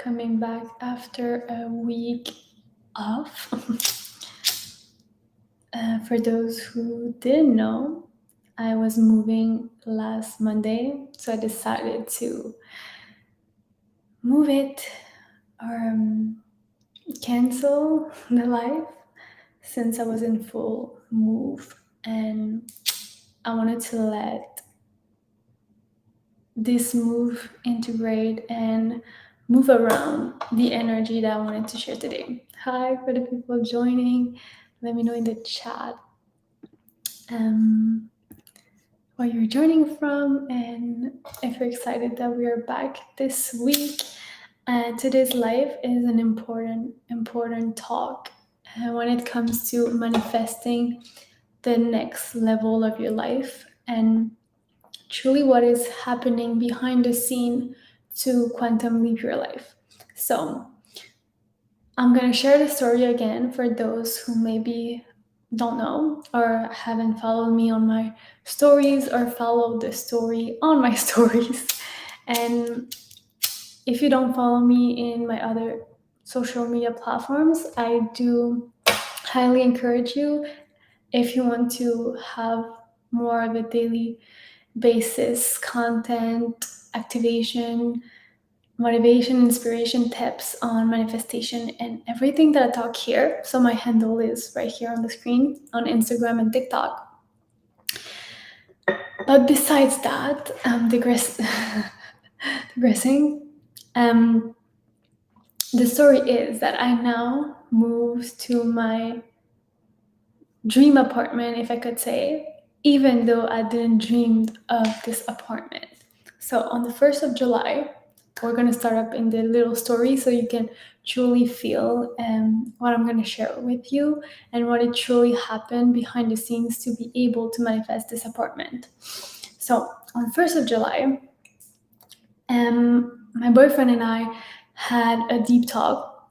coming back after a week off. For those who didn't know, I was moving last Monday, so I decided to move it or cancel the live since I was in full move, and I wanted to let this move integrate and move around the energy that I wanted to share today. Hi for the people joining. Let me know in the chat where you're joining from and if you're excited that we are back this week. Today's live is an important talk when it comes to manifesting the next level of your life and truly what is happening behind the scene to quantum leap your life. So I'm going to share the story again for those who maybe don't know or haven't followed me on my stories or followed the story on my stories. And if you don't follow me in my other social media platforms, I do highly encourage you, if you want to have more of a daily basis content, activation, motivation, inspiration, tips on manifestation and everything that I talk here. So my handle is right here on the screen on Instagram and TikTok. But besides that, digressing, the story is that I now moved to my dream apartment, if I could say, even though I didn't dream of this apartment. So on the 1st of July, we're going to start up in the little story so you can truly feel what I'm going to share with you and what it truly happened behind the scenes to be able to manifest this apartment. So on the 1st of July, my boyfriend and I had a deep talk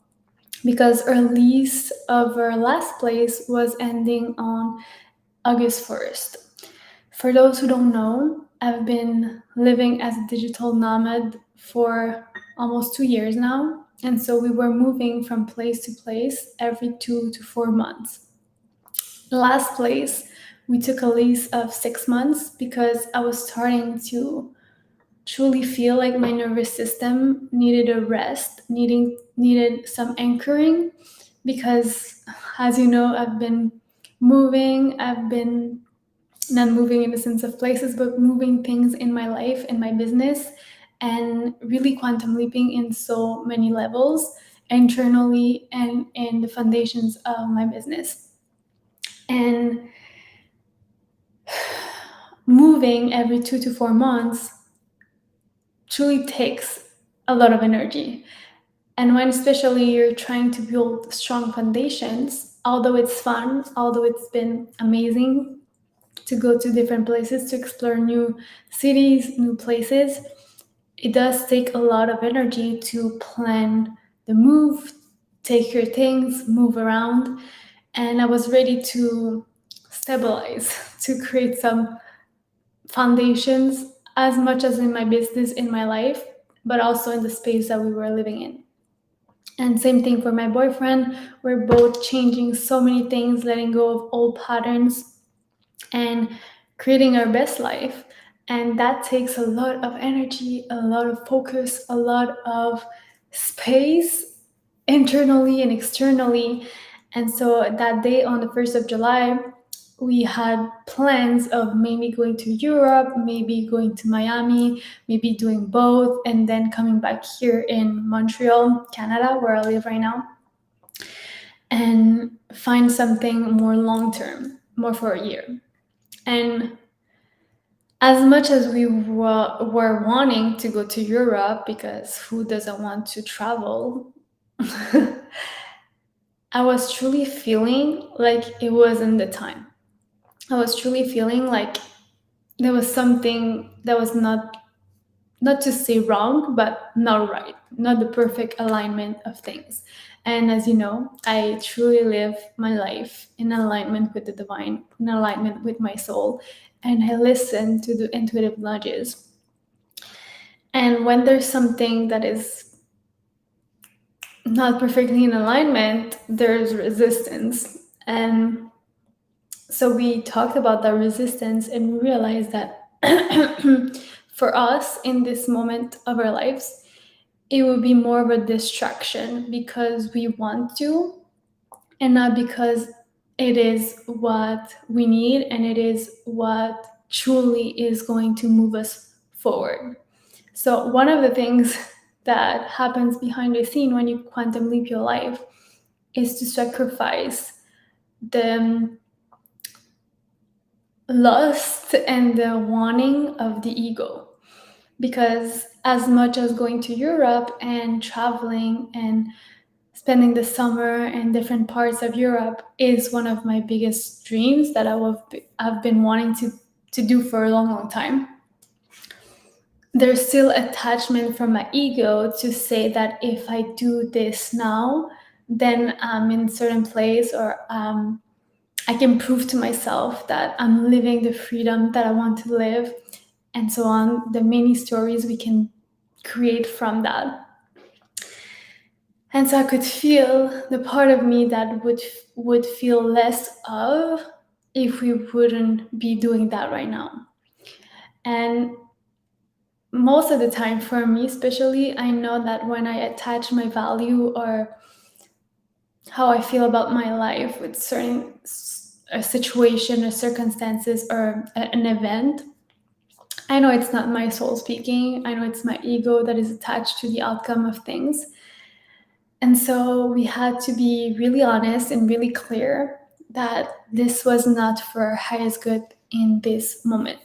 because our lease of our last place was ending on August 1st. For those who don't know, I've been living as a digital nomad for almost 2 years now. And so we were moving from place to place every 2 to 4 months. Last place, we took a lease of 6 months because I was starting to truly feel like my nervous system needed a rest, needed some anchoring because, as you know, I've been not moving in the sense of places, but moving things in my life and my business and really quantum leaping in so many levels internally and in the foundations of my business. And moving every 2 to 4 months truly takes a lot of energy. And when especially you're trying to build strong foundations, although it's fun, although it's been amazing to go to different places, to explore new cities, new places, it does take a lot of energy to plan the move, take your things, move around. And I was ready to stabilize, to create some foundations as much as in my business, in my life, but also in the space that we were living in. And same thing for my boyfriend. We're both changing so many things, letting go of old patterns and creating our best life. And that takes a lot of energy, a lot of focus, a lot of space internally and externally. And so that day on the 1st of July, we had plans of maybe going to Europe, maybe going to Miami, maybe doing both, and then coming back here in Montreal, Canada, where I live right now, and find something more long-term, more for a year. And as much as we were wanting to go to Europe, because who doesn't want to travel, I was truly feeling like it wasn't the time. I was truly feeling like there was something that was not to say wrong, but not right, not the perfect alignment of things. And as you know, I truly live my life in alignment with the divine, in alignment with my soul, and I listen to the intuitive nudges. And when there's something that is not perfectly in alignment, there's resistance. And so we talked about that resistance and we realized that for us in this moment of our lives, it would be more of a distraction because we want to, and not because it is what we need and it is what truly is going to move us forward. So, one of the things that happens behind the scene when you quantum leap your life is to sacrifice the lust and the wanting of the ego. Because as much as going to Europe and traveling and spending the summer in different parts of Europe is one of my biggest dreams that I've been wanting to do for a long, long time, there's still attachment from my ego to say that if I do this now, then I'm in a certain place, or I can prove to myself that I'm living the freedom that I want to live, and so on. The many stories we can create from that. And so I could feel the part of me that would feel less of if we wouldn't be doing that right now. And most of the time, for me especially, I know that when I attach my value or how I feel about my life with certain a situation or circumstances or an event, I know it's not my soul speaking. I know it's my ego that is attached to the outcome of things. And so we had to be really honest and really clear that this was not for our highest good in this moment.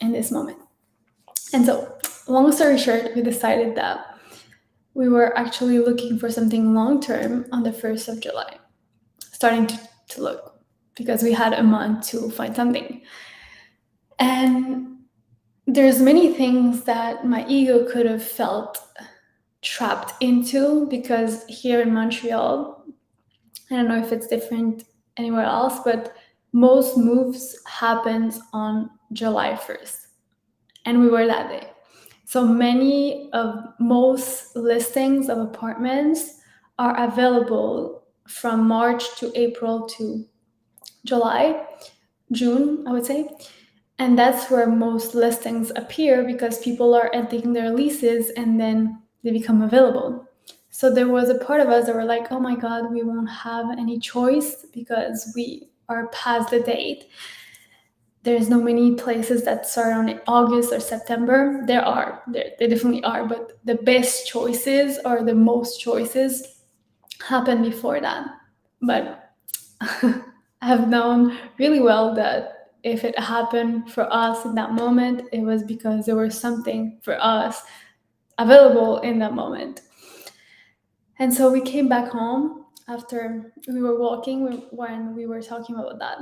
And so, long story short, we decided that we were actually looking for something long term on the 1st of July, starting to look, because we had a month to find something. And there's many things that my ego could have felt trapped into, because here in Montreal, I don't know if it's different anywhere else, but most moves happens on July 1st. And we were that day. So most listings of apartments are available from March to April to July, June, I would say. And that's where most listings appear because people are ending their leases and then they become available. So there was a part of us that were like, oh my God, we won't have any choice because we are past the date. There's no many places that start on August or September. There definitely are, but the best choices or the most choices happen before that. But I have known really well that if it happened for us in that moment, it was because there was something for us available in that moment. And so we came back home after we were walking when we were talking about that.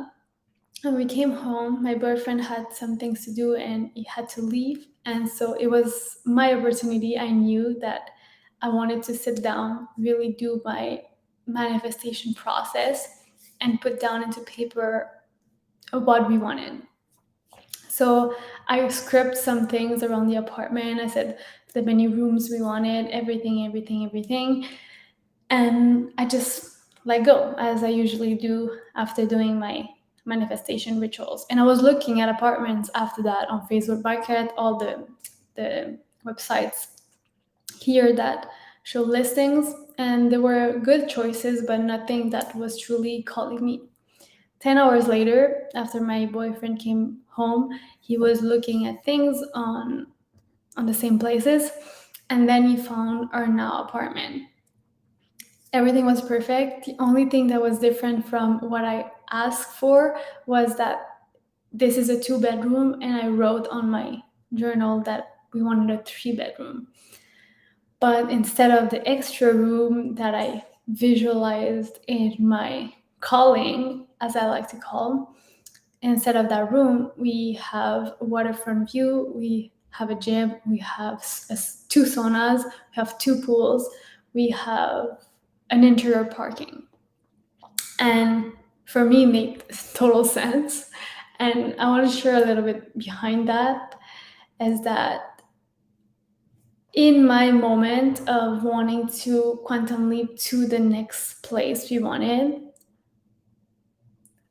And we came home, my boyfriend had some things to do and he had to leave. And so it was my opportunity. I knew that I wanted to sit down, really do my manifestation process and put down into paper what we wanted. So I scripted some things around the apartment. I said the many rooms we wanted, everything. And I just let go, as I usually do after doing my manifestation rituals. And I was looking at apartments after that on Facebook Market, all the websites here that show listings, and there were good choices, but nothing that was truly calling me. 10 hours later, after my boyfriend came home, he was looking at things on the same places, and then he found our now apartment. Everything was perfect. The only thing that was different from what I asked for was that this is a 2-bedroom, and I wrote on my journal that we wanted a 3-bedroom. But instead of the extra room that I visualized in my calling, as I like to call, instead of that room, we have a waterfront view, we have a gym, we have 2 saunas, we have 2 pools, we have an interior parking. And for me, it made total sense. And I want to share a little bit behind that, is that in my moment of wanting to quantum leap to the next place we wanted,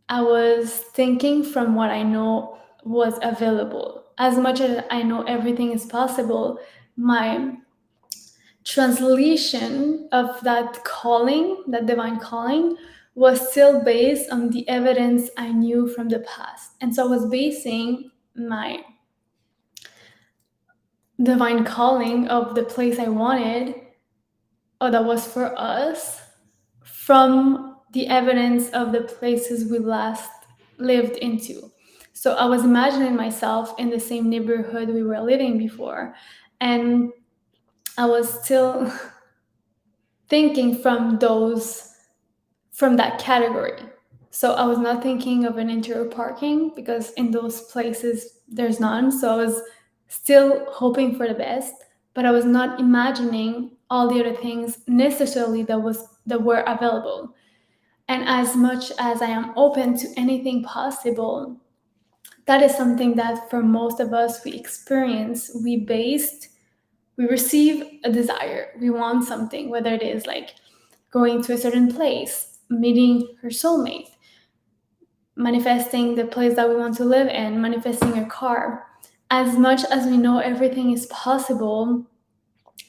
I was thinking from what I know was available. As much as I know everything is possible, my translation of that calling, that divine calling, was still based on the evidence I knew from the past. And so I was basing my divine calling of the place I wanted, or that was for us, from the evidence of the places we last lived into. So I was imagining myself in the same neighborhood we were living before. And I was still thinking from that category. So I was not thinking of an interior parking because in those places there's none. So I was still hoping for the best, but I was not imagining all the other things necessarily that were available. And as much as I am open to anything possible, that is something that for most of us we experience, we receive a desire, we want something, whether it is like going to a certain place, meeting her soulmate, manifesting the place that we want to live in, manifesting a car. As much as we know everything is possible,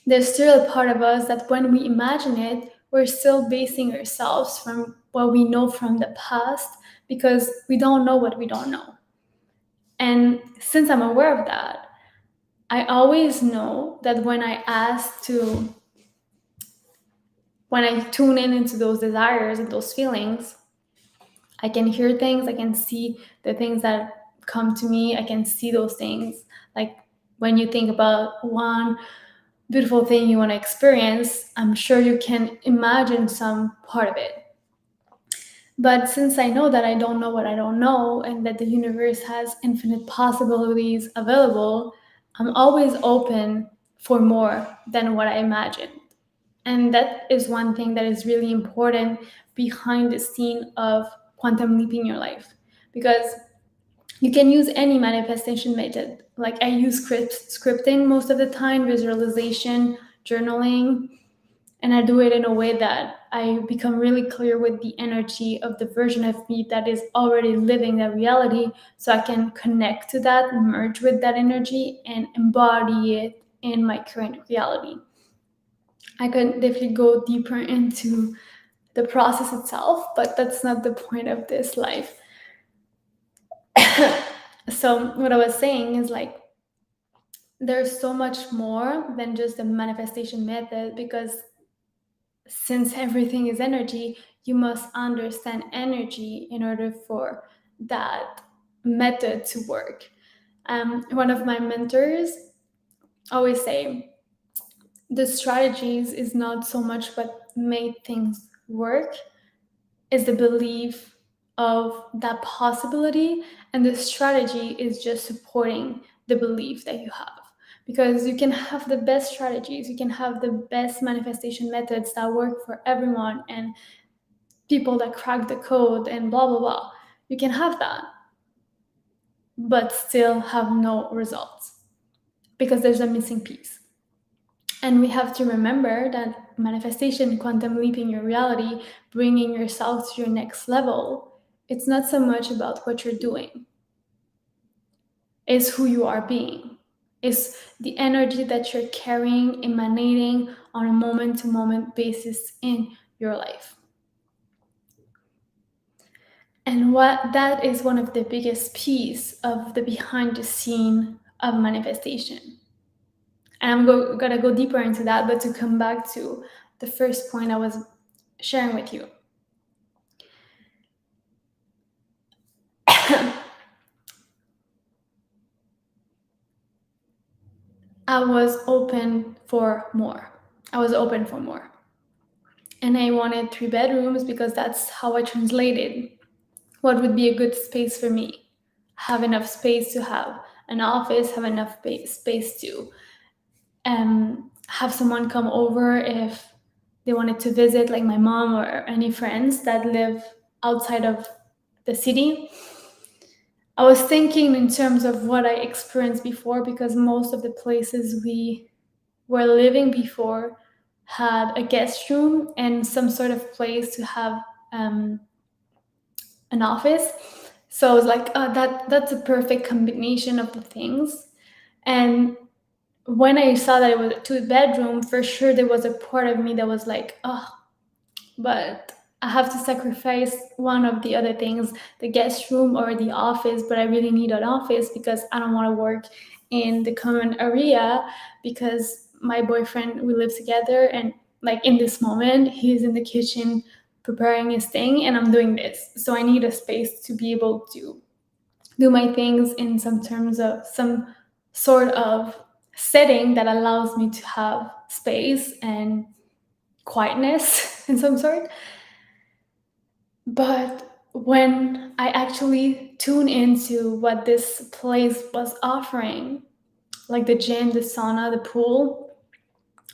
there's still a part of us that when we imagine it, we're still basing ourselves from what we know from the past because we don't know what we don't know. And since I'm aware of that, I always know that when I tune in into those desires and those feelings, I can hear things, I can see the things that come to me, I can see those things. Like when you think about one beautiful thing you want to experience, I'm sure you can imagine some part of it. But since I know that I don't know what I don't know and that the universe has infinite possibilities available, I'm always open for more than what I imagined. And that is one thing that is really important behind the scene of quantum leaping your life. Because you can use any manifestation method. Like I use scripting most of the time, visualization, journaling, and I do it in a way that I become really clear with the energy of the version of me that is already living that reality, so I can connect to that, merge with that energy, and embody it in my current reality. I could definitely go deeper into the process itself, but that's not the point of this life. So what I was saying is like there's so much more than just the manifestation method, because since everything is energy, you must understand energy in order for that method to work. One of my mentors always say the strategies is not so much what made things work, is the belief of that possibility, and the strategy is just supporting the belief that you have. Because you can have the best strategies, you can have the best manifestation methods that work for everyone and people that crack the code and blah blah blah. You can have that, but still have no results because there's a missing piece. And we have to remember that manifestation, quantum leaping your reality, bringing yourself to your next level, it's not so much about what you're doing. It's who you are being. It's the energy that you're carrying, emanating on a moment to moment basis in your life. And what that is one of the biggest piece of the behind the scene of manifestation. And I'm gonna go deeper into that, but to come back to the first point I was sharing with you. I was open for more. I was open for more. And I wanted 3 bedrooms because that's how I translated what would be a good space for me. Have enough space to have an office, have enough space to have someone come over if they wanted to visit, like my mom or any friends that live outside of the city. I was thinking in terms of what I experienced before, because most of the places we were living before had a guest room and some sort of place to have an office. So I was like, oh, that's a perfect combination of the things. And when I saw that it was a 2 bedroom, for sure there was a part of me that was like, oh, but I have to sacrifice one of the other things, the guest room or the office, but I really need an office because I don't want to work in the common area because my boyfriend, we live together, and like in this moment, he's in the kitchen preparing his thing and I'm doing this. So I need a space to be able to do my things in some terms of some sort of setting that allows me to have space and quietness in some sort. But when I actually tune into what this place was offering, like the gym, the sauna, the pool,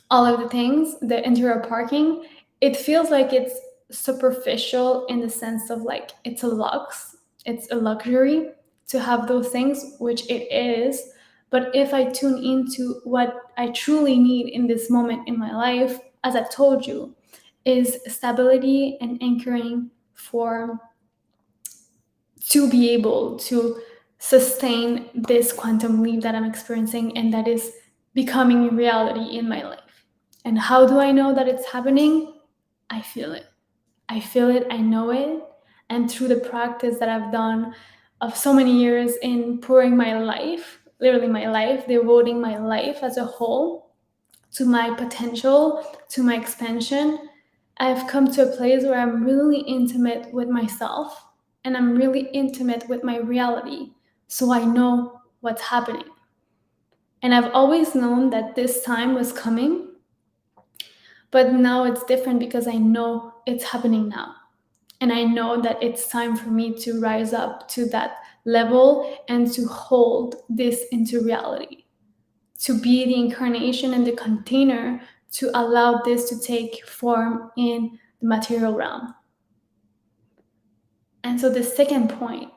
all of the things, the interior parking, it feels like it's superficial in the sense of like it's a luxury to have those things, which it is. But if I tune into what I truly need in this moment in my life, as I told you, is stability and anchoring for to be able to sustain this quantum leap that I'm experiencing and that is becoming reality in my life. And how do I know that it's happening? I feel it. I feel it, I know it. And through the practice that I've done of so many years in pouring my life, literally my life, devoting my life as a whole to my potential, to my expansion, I've come to a place where I'm really intimate with myself and I'm really intimate with my reality. So I know what's happening. And I've always known that this time was coming, but now it's different because I know it's happening now. And I know that it's time for me to rise up to that level and to hold this into reality, to be the incarnation and the container to allow this to take form in the material realm. And so the second point,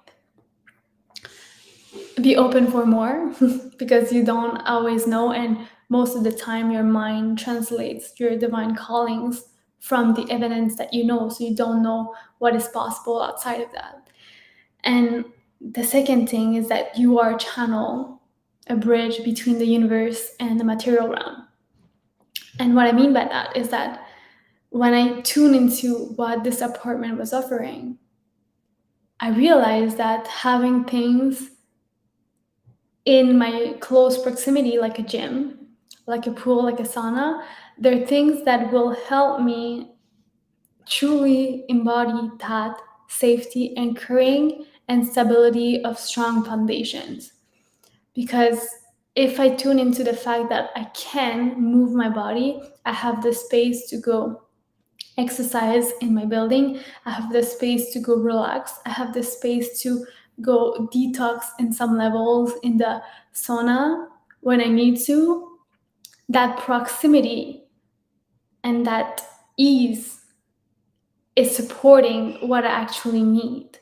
be open for more because you don't always know, and most of the time your mind translates your divine callings from the evidence that you know, so you don't know what is possible outside of that. And the second thing is that you are a channel, a bridge between the universe and the material realm. And what I mean by that is that when I tune into what this apartment was offering, I realized that having things in my close proximity, like a gym, like a pool, like a sauna, they're things that will help me truly embody that safety, anchoring, and stability of strong foundations. Because if I tune into the fact that I can move my body, I have the space to go exercise in my building, I have the space to go relax, I have the space to go detox in some levels in the sauna when I need to, that proximity and that ease is supporting what I actually need.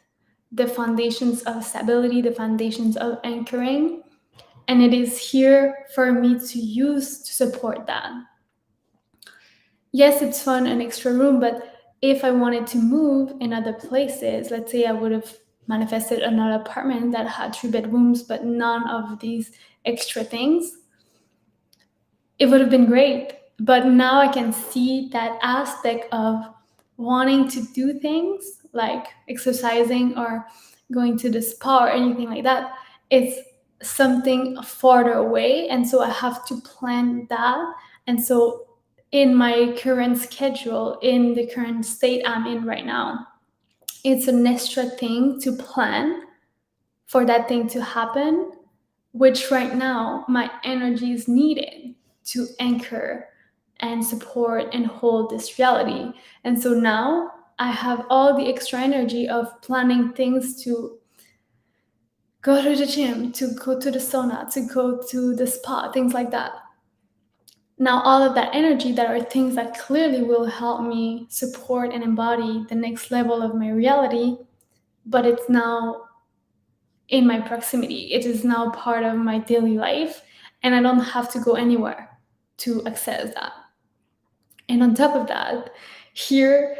The foundations of stability, the foundations of anchoring, and it is here for me to use to support that. Yes, it's fun, an extra room, but if I wanted to move in other places, let's say I would have manifested another apartment that had 3 bedrooms, but none of these extra things, it would have been great. But now I can see that aspect of wanting to do things like exercising or going to the spa or anything like that. It's something farther away. And so I have to plan that. And so in my current schedule, in the current state I'm in right now, it's an extra thing to plan for that thing to happen, which right now my energy is needed to anchor and support and hold this reality. And so now I have all the extra energy of planning things to go to the gym, to go to the sauna, to go to the spa, things like that. Now, all of that energy that are things that clearly will help me support and embody the next level of my reality, but it's now in my proximity. It is now part of my daily life, and I don't have to go anywhere. to access that. And on top of that, here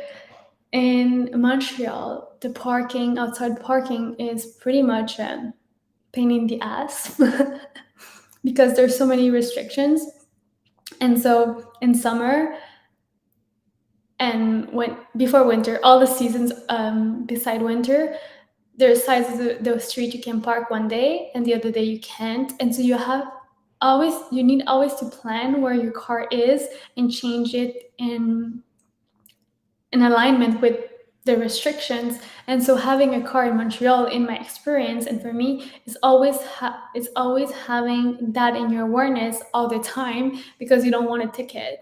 in Montreal, the parking, outside parking, is pretty much a pain in the ass because there's so many restrictions. And so in summer and before winter, all the seasons beside winter, there's sides of the street you can park one day and the other day you can't. And so you need always to plan where your car is and change it in alignment with the restrictions. And so having a car in Montreal, in my experience, and for me, is always having that in your awareness all the time, because you don't want a ticket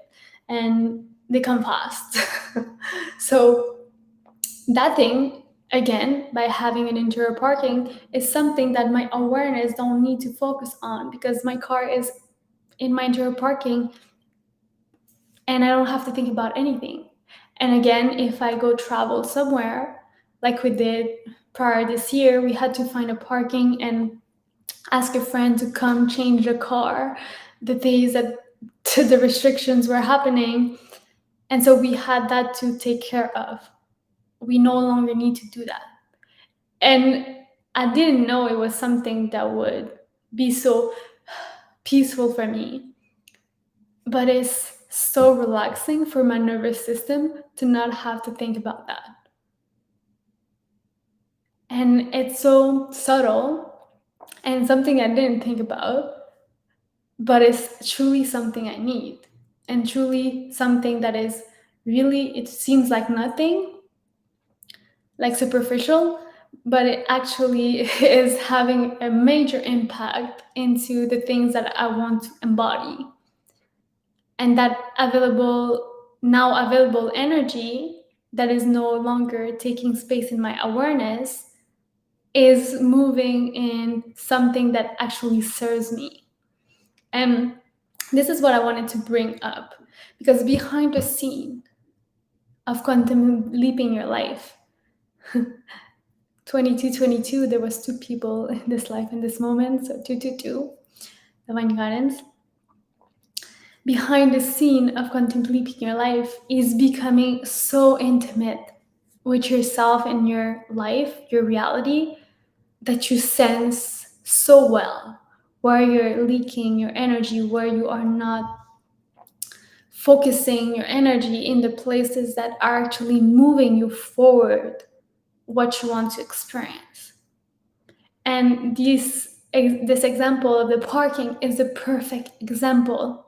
and they come fast. So that thing, again, by having an interior parking, is something that my awareness don't need to focus on, because my car is in my interior parking and I don't have to think about anything. And again, if I go travel somewhere, like we did prior this year, we had to find a parking and ask a friend to come change the car the days that the restrictions were happening. And so we had that to take care of. We no longer need to do that. And I didn't know it was something that would be so peaceful for me. But it's so relaxing for my nervous system to not have to think about that. And it's so subtle and something I didn't think about, but it's truly something I need, and truly something that is really, it seems like nothing, like superficial, but it actually is having a major impact into the things that I want to embody. And that now available energy that is no longer taking space in my awareness is moving in something that actually serves me. And this is what I wanted to bring up, because behind the scene of quantum leaping your life, 2222, there was 2 people in this life in this moment, so 222, divine guidance. Behind the scene of contemplating your life is becoming so intimate with yourself and your life, your reality, that you sense so well where you're leaking your energy, where you are not focusing your energy in the places that are actually moving you forward, what you want to experience. And this example of the parking is the perfect example.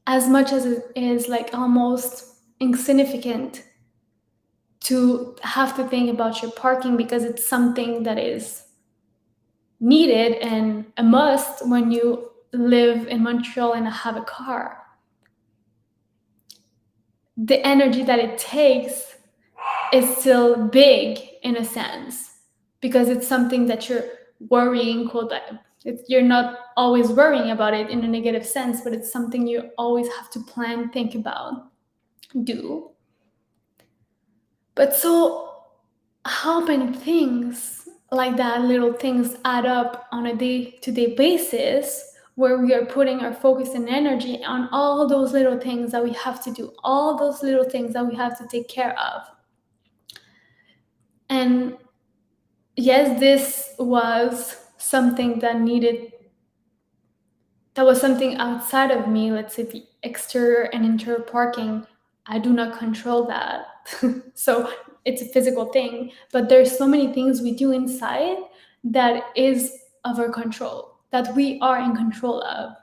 As much as it is like almost insignificant to have to think about your parking, because it's something that is needed and a must when you live in Montreal and have a car. The energy that it takes is still big in a sense, because it's something that you're worrying, you're not always worrying about it in a negative sense, but it's something you always have to plan, think about, do. But so how many things like that, little things, add up on a day-to-day basis, where we are putting our focus and energy on all those little things that we have to do, all those little things that we have to take care of. And yes, this was something that was something outside of me. Let's say the exterior and interior parking, I do not control that. So it's a physical thing, but there's so many things we do inside that is of our control, that we are in control of.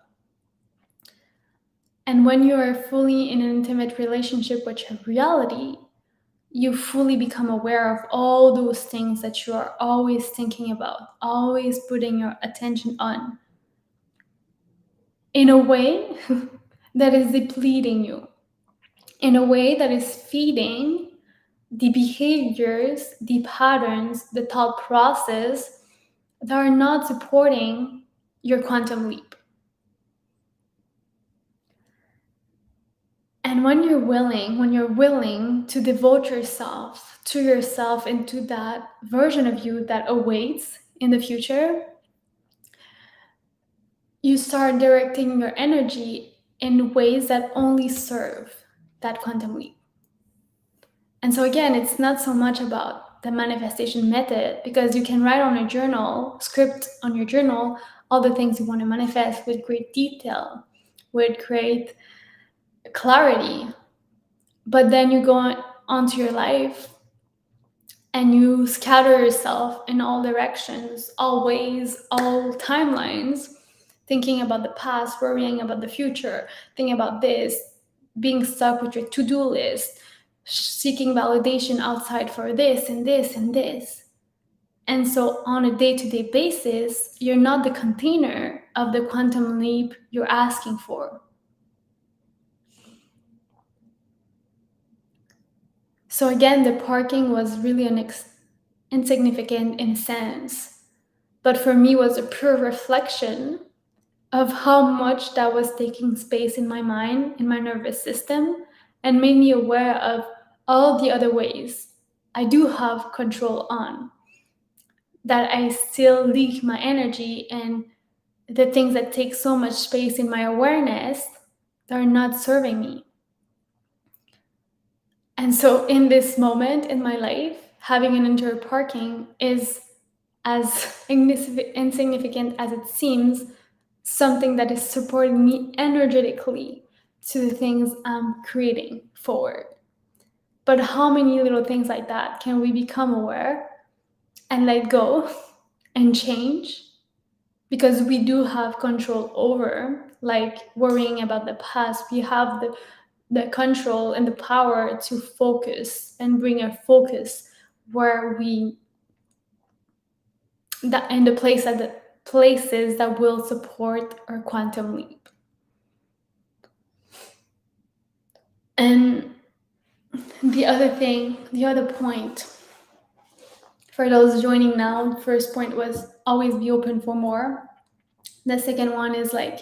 And when you are fully in an intimate relationship with your reality, you fully become aware of all those things that you are always thinking about, always putting your attention on, in a way that is depleting you, in a way that is feeding the behaviors, the patterns, the thought process that are not supporting your quantum leap. And when you're willing to devote yourself to yourself and to that version of you that awaits in the future, you start directing your energy in ways that only serve that quantum leap. And so again, it's not so much about the manifestation method, because you can write on a journal, script on your journal, all the things you want to manifest with great detail, with great clarity. But then you go onto your life and you scatter yourself in all directions, all ways, all timelines, thinking about the past, worrying about the future, thinking about this, being stuck with your to-do list, seeking validation outside for this and this and this. And so on a day-to-day basis, you're not the container of the quantum leap you're asking for. So again, the parking was really insignificant in a sense, but for me was a pure reflection of how much that was taking space in my mind, in my nervous system, and made me aware of all the other ways I do have control on, that I still leak my energy, and the things that take so much space in my awareness that are not serving me. And so in this moment in my life, having an indoor parking is as insignificant as it seems, something that is supporting me energetically to the things I'm creating forward. But how many little things like that can we become aware and let go and change? Because we do have control over, like worrying about the past, we have the control and the power to focus and bring our focus where we, that in the places that will support our quantum leap. And the other point for those joining now, the first point was always be open for more. The second one is like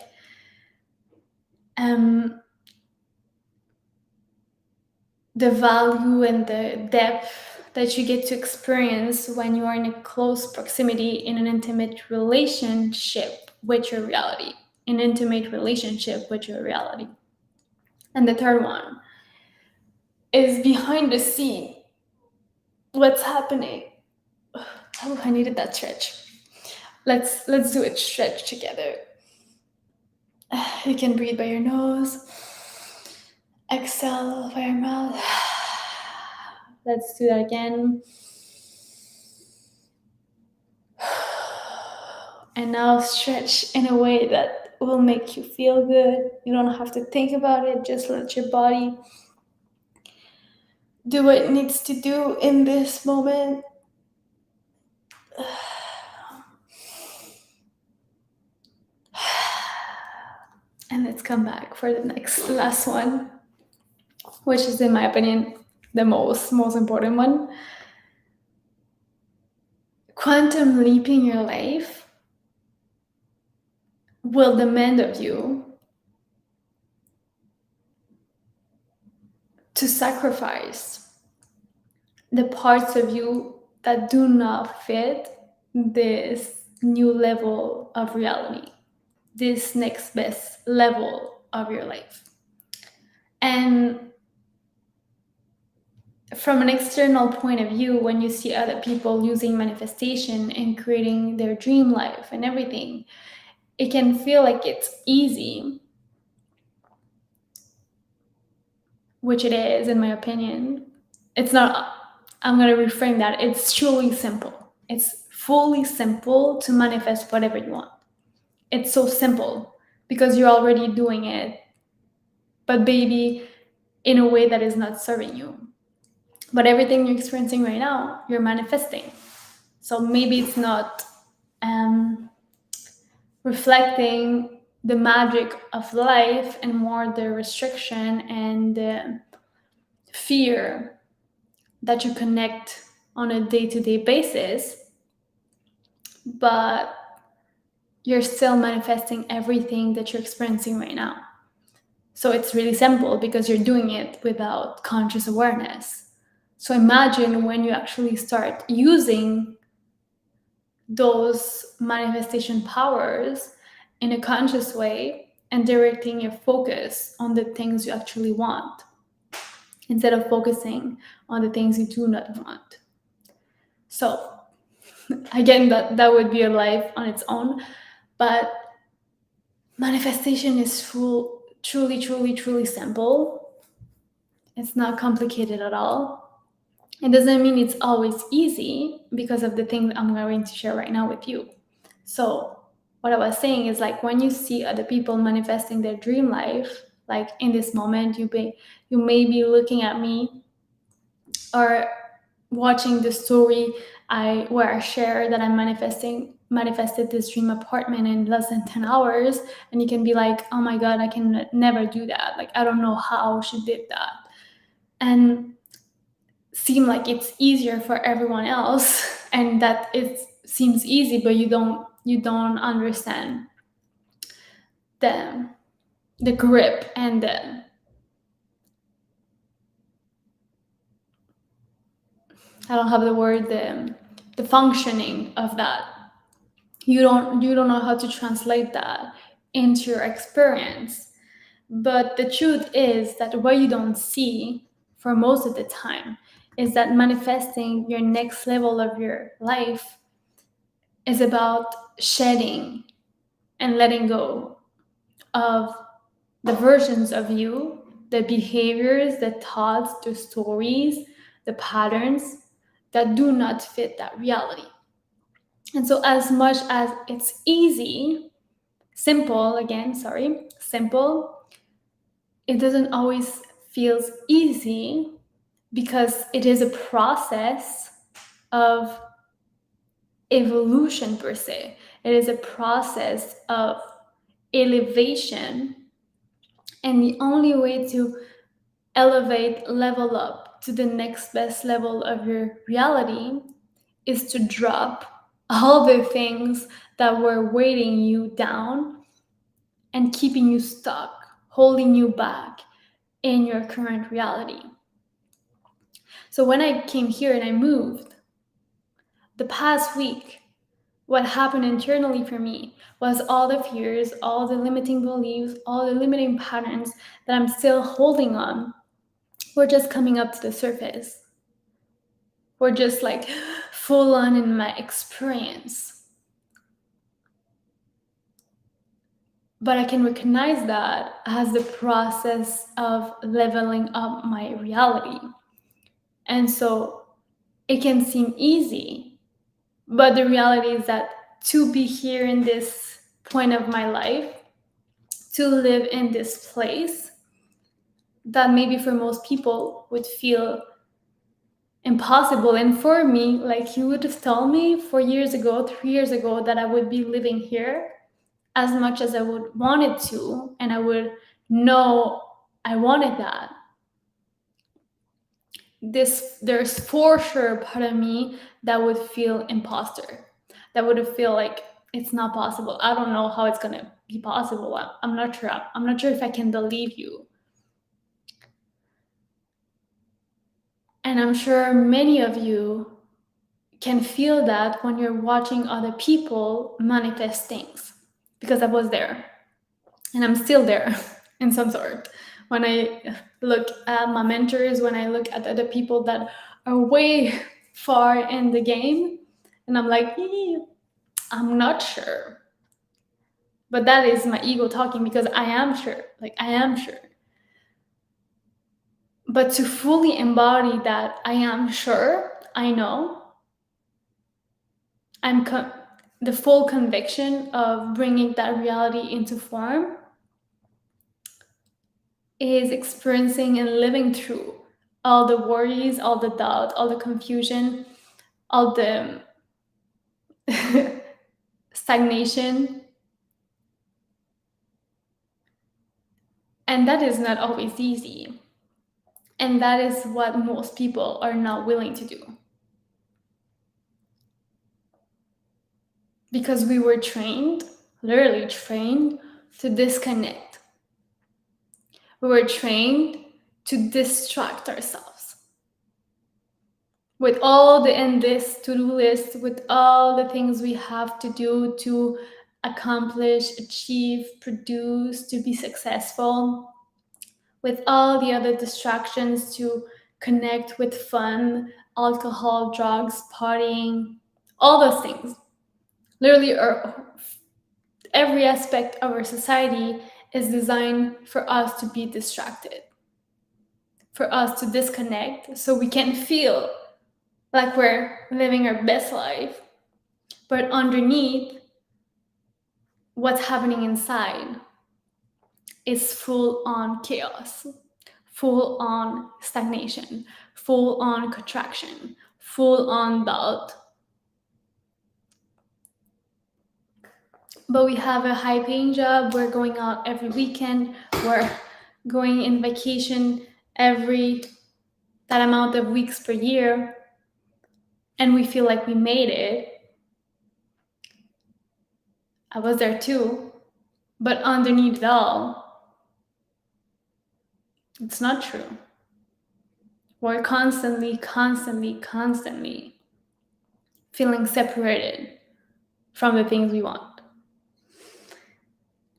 the value and the depth that you get to experience when you are in a close proximity in an intimate relationship with your reality. An intimate relationship with your reality. And the third one is behind the scene. What's happening? Oh, I needed that stretch. Let's do a stretch together. You can breathe by your nose. Exhale by your mouth. Let's do that again. And now stretch in a way that will make you feel good. You don't have to think about it. Just let your body do what it needs to do in this moment. And let's come back for the last one, which is, in my opinion, the most important one. Quantum leaping your life will demand of you to sacrifice the parts of you that do not fit this new level of reality, this next best level of your life. And from an external point of view, when you see other people using manifestation and creating their dream life and everything, it can feel like it's easy, which it is, in my opinion. It's not. I'm going to reframe that. It's truly simple. It's fully simple to manifest whatever you want. It's so simple because you're already doing it, but maybe in a way that is not serving you. But everything you're experiencing right now, you're manifesting. So maybe it's not reflecting the magic of life and more the restriction and the fear that you connect on a day-to-day basis, but you're still manifesting everything that you're experiencing right now. So it's really simple because you're doing it without conscious awareness. So imagine when you actually start using those manifestation powers in a conscious way and directing your focus on the things you actually want instead of focusing on the things you do not want. So again, that would be a life on its own, but manifestation is truly simple. It's not complicated at all. It doesn't mean it's always easy because of the things I'm going to share right now with you. So what I was saying is, like, when you see other people manifesting their dream life, like in this moment, you may be looking at me or watching the story where I share that I manifested this dream apartment in less than 10 hours, and you can be like, oh my God, I can never do that. Like, I don't know how she did that. And seem like it's easier for everyone else, and that it seems easy, but you don't understand the grip and I don't have the word, the functioning of that. You don't know how to translate that into your experience. But the truth is that what you don't see for most of the time is that manifesting your next level of your life is about shedding and letting go of the versions of you, the behaviors, the thoughts, the stories, the patterns that do not fit that reality. And so, as much as it's simple, it doesn't always feel easy because it is a process of evolution per se. It is a process of elevation. And the only way to level up to the next best level of your reality is to drop all the things that were weighting you down and keeping you stuck, holding you back in your current reality. So when I came here and I moved, the past week, what happened internally for me was all the fears, all the limiting beliefs, all the limiting patterns that I'm still holding on were just coming up to the surface. Were just like full on in my experience. But I can recognize that as the process of leveling up my reality. And so it can seem easy, but the reality is that to be here in this point of my life, to live in this place that maybe for most people would feel impossible. And for me, like, you would have told me 4 years ago, 3 years ago, that I would be living here as much as I would want it to, and I would know I wanted that. There's for sure part of me that would feel imposter, that would feel like it's not possible. I don't know how it's gonna be possible. I'm not sure. I'm not sure if I can believe you. And I'm sure many of you can feel that when you're watching other people manifest things, because I was there and I'm still there in some sort. When I look at my mentors, when I look at other people that are way far in the game, and I'm like, I'm not sure. But that is my ego talking, because I am sure. But to fully embody that I am sure, I know, the full conviction of bringing that reality into form is experiencing and living through all the worries, all the doubt, all the confusion, all the stagnation. And that is not always easy. And that is what most people are not willing to do. Because we were trained, literally trained, to disconnect. We were trained to distract ourselves with all the endless to-do list, with all the things we have to do to accomplish, achieve, produce, to be successful, with all the other distractions to connect with fun, alcohol, drugs, partying, all those things. Literally, every aspect of our society is designed for us to be distracted, for us to disconnect so we can feel like we're living our best life. But underneath, what's happening inside is full on chaos, full on stagnation, full on contraction, full on doubt. But we have a high paying job, we're going out every weekend, we're going in vacation every that amount of weeks per year, and we feel like we made it. I was there too, but underneath it all, it's not true. We're constantly feeling separated from the things we want.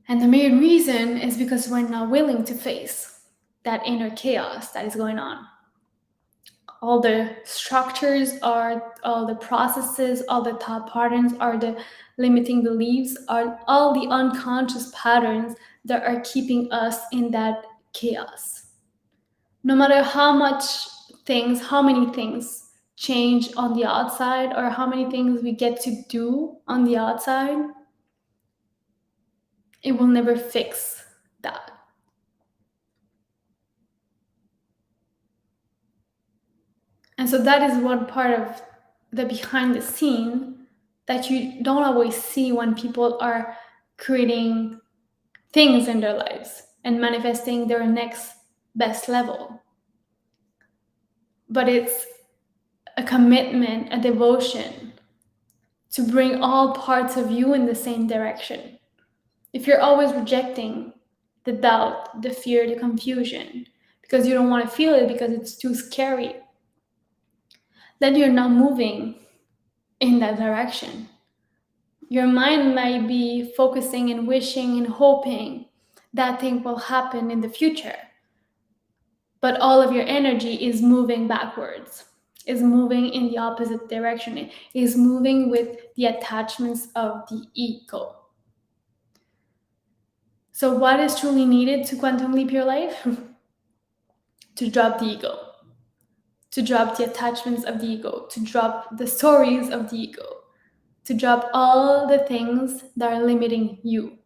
And the main reason is because we're not willing to face that inner chaos that is going on. All the structures are, all the processes, all the thought patterns, are the limiting beliefs, are all the unconscious patterns that are keeping us in that chaos. No matter how many things change on the outside, or how many things we get to do on the outside, it will never fix that. And so that is one part of the behind the scene that you don't always see when people are creating things in their lives and manifesting their next best level. But it's a commitment, a devotion to bring all parts of you in the same direction. If you're always rejecting the doubt, the fear, the confusion, because you don't want to feel it because it's too scary, then you're not moving in that direction. Your mind might be focusing and wishing and hoping that thing will happen in the future, but all of your energy is moving backwards, is moving in the opposite direction. It is moving with the attachments of the ego. So what is truly needed to quantum leap your life? To drop the ego, to drop the attachments of the ego, to drop the stories of the ego, to drop all the things that are limiting you.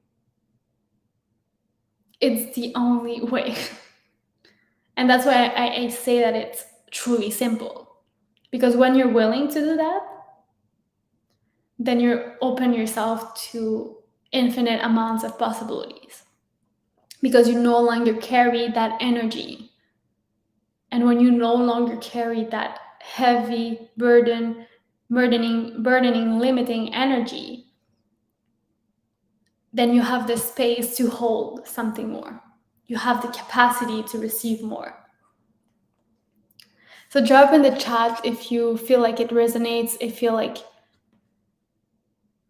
It's the only way. And that's why I say that it's truly simple. Because when you're willing to do that, then you open yourself to infinite amounts of possibilities. Because you no longer carry that energy. And when you no longer carry that heavy, burdening, limiting energy, then you have the space to hold something more. You have the capacity to receive more. So drop in the chat if you feel like it resonates, if you feel like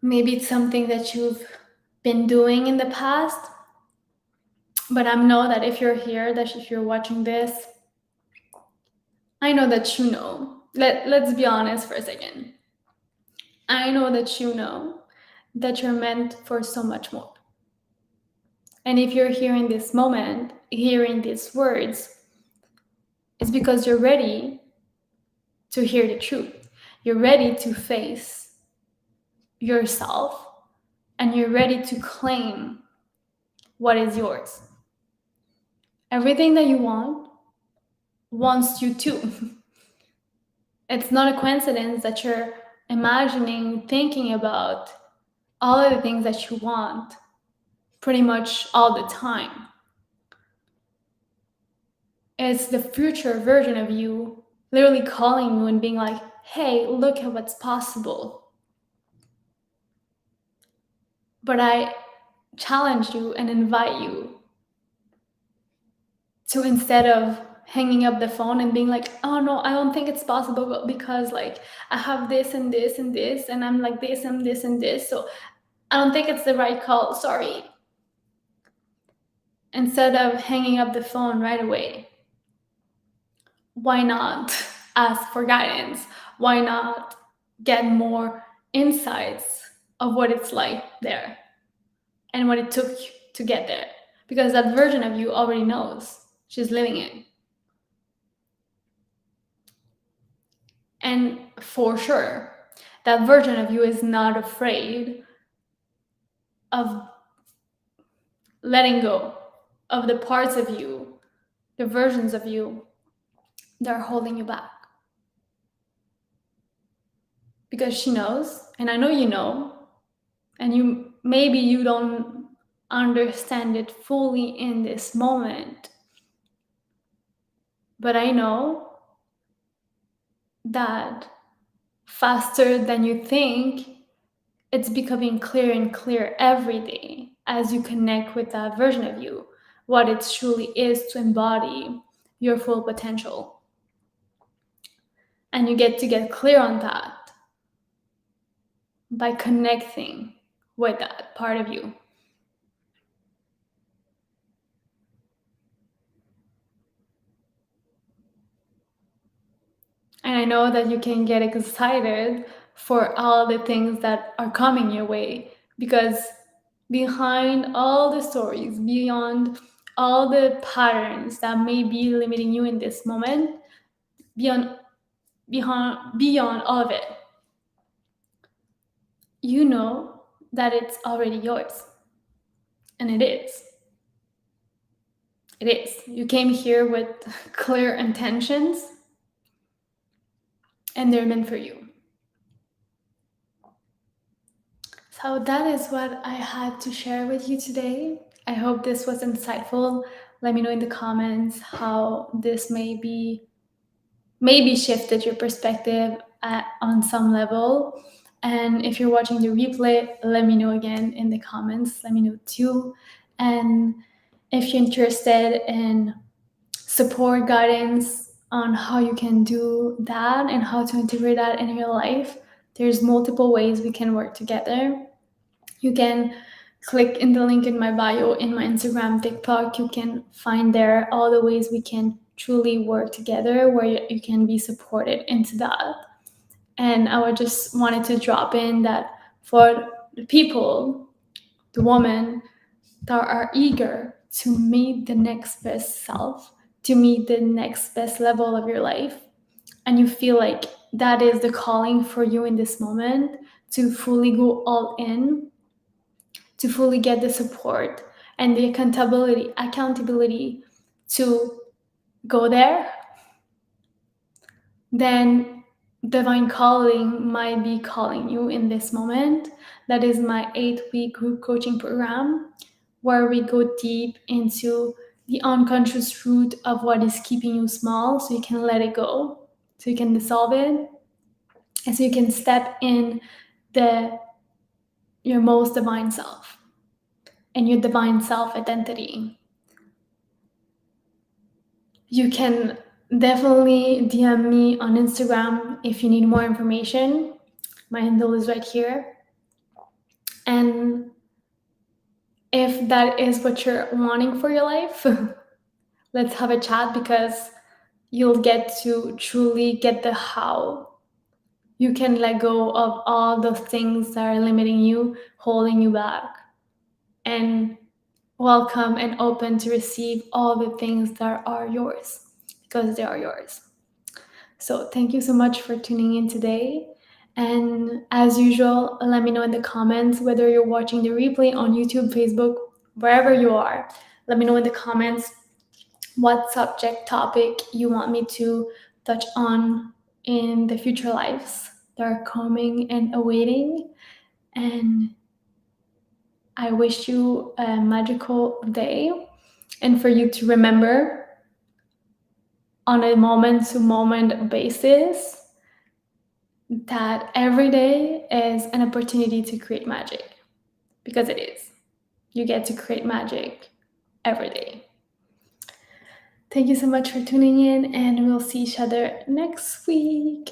maybe it's something that you've been doing in the past. But I know that if you're here, that if you're watching this, I know that you know. Let's be honest for a second. I know that you know that you're meant for so much more. And if you're here in this moment, hearing these words, it's because you're ready to hear the truth. You're ready to face yourself, and you're ready to claim what is yours. Everything that you want wants you too. It's not a coincidence that you're imagining, thinking about all of the things that you want pretty much all the time. It's the future version of you literally calling you and being like, hey, look at what's possible. But I challenge you and invite you to, instead of hanging up the phone and being like, oh no, I don't think it's possible because like I have this and this and this, and I'm like this and this and this. So I don't think it's the right call, sorry. Instead of hanging up the phone right away, why not ask for guidance? Why not get more insights of what it's like there and what it took to get there? Because that version of you already knows. She's living it. And for sure, that version of you is not afraid of letting go of the parts of you, the versions of you that are holding you back. Because she knows, and I know you know, and maybe you don't understand it fully in this moment, but I know that faster than you think, it's becoming clearer and clearer every day as you connect with that version of you, what it truly is to embody your full potential. And you get to get clear on that by connecting with that part of you. And I know that you can get excited for all the things that are coming your way, because behind all the stories, beyond all the patterns that may be limiting you in this moment, beyond all of it, you know that it's already yours. And it is. It is. You came here with clear intentions, and they're meant for you. So that is what I had to share with you today. I hope this was insightful. Let me know in the comments how this maybe shifted your perspective on some level. And if you're watching the replay, let me know again in the comments. Let me know too. And if you're interested in support guidance on how you can do that and how to integrate that in your life, there's multiple ways we can work together. You can click in the link in my bio in my Instagram, TikTok. You can find there all the ways we can truly work together, where you can be supported into that. And I would just wanted to drop in that for the people, the women that are eager to meet the next best self, to meet the next best level of your life, and you feel like that is the calling for you in this moment, to fully go all in, to fully get the support and the accountability to go there, then Divine Calling might be calling you in this moment. That is my 8-week group coaching program, where we go deep into the unconscious root of what is keeping you small, so you can let it go, so you can dissolve it, and so you can step in your most divine self and your divine self identity. You can definitely DM me on Instagram if you need more information. My handle is right here. And if that is what you're wanting for your life, let's have a chat, because you'll get to truly get the how. You can let go of all those things that are limiting you, holding you back, and welcome and open to receive all the things that are yours, because they are yours. So thank you so much for tuning in today. And as usual, let me know in the comments whether you're watching the replay on YouTube, Facebook, wherever you are. Let me know in the comments what subject topic you want me to touch on in the future lives that are coming and awaiting. And I wish you a magical day, and for you to remember on a moment-to-moment basis that every day is an opportunity to create magic, because it is. You get to create magic every day. Thank you so much for tuning in, and we'll see each other next week.